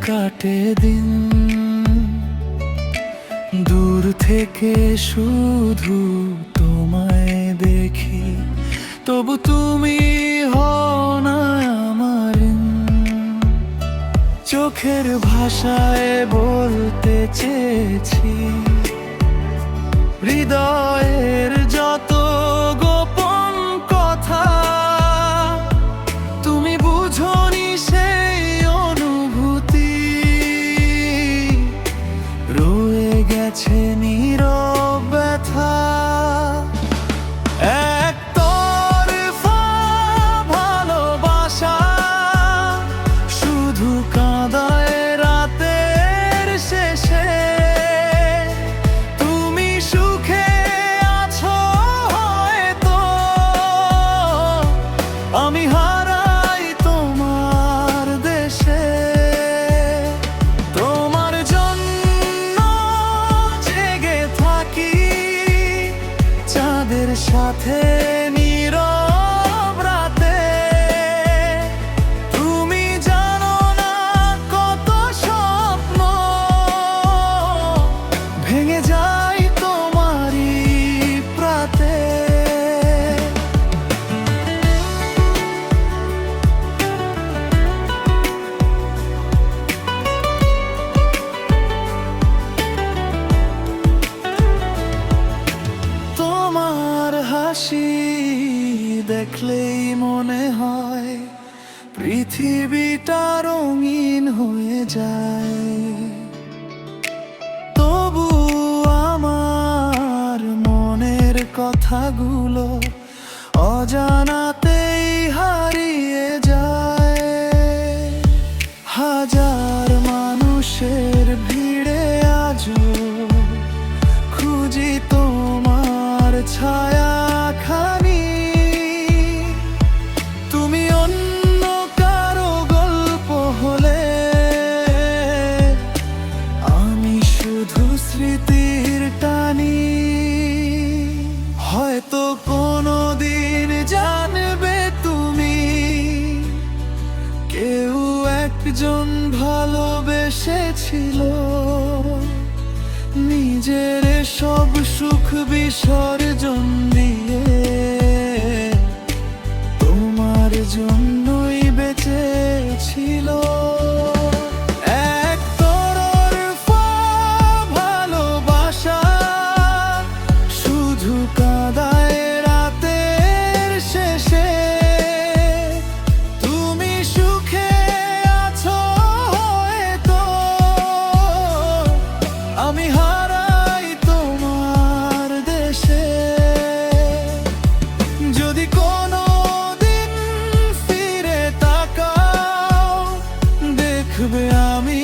কাটে দিন, দূর থেকে শুধু তোমায় দেখি, তবু তুমি হও না আমার। চোখের ভাষায় বলতে চেয়েছি হৃদয়ের যত গোপন কথা, তুমি বুঝোনি সেই অনুভূতি, রয়ে গেছে নীরব ব্যথা। একতরফা ভালোবাসা শুধু কাঁদায় রাতের শেষে, তুমি সুখে আছো হয়তো, আমি হারাই তোমার দেশে। তোমার জন্য জেগে থাকি চাঁদের সাথে নীরব রাতে, তুমি জানো না কত স্বপ্ন ভেঙে যায় তোমারই প্রাতে। তোমার হাসি দেখলেই মনে হয় পৃথিবীটা রঙিন হয়ে যায়, তবু আমার মনের কথাগুলো অজানাতেই হারিয়ে যায়। হাজার মানুষের ভিড়ে আজও খুঁজি তোমার ছায়াখানি, তুমি অন্য কারো গল্প হলে আমি শুধু স্মৃতির টানি। হয়তো কোনোদিন জানবে তুমি কেউ একজন ভালোবেসেছিল, নিজের সব সুখ বিসর্জন দিয়ে তোমার জন্যই বেঁচে ছিল। একতরফা ভালোবাসা শুধু কাঁদায় রাতের শেষে, তুমি সুখে আছো হয়তো, আমি হারাই তোমার দেশে। যদি কোনো দিন ফিরে তাকাও দেখবে আমি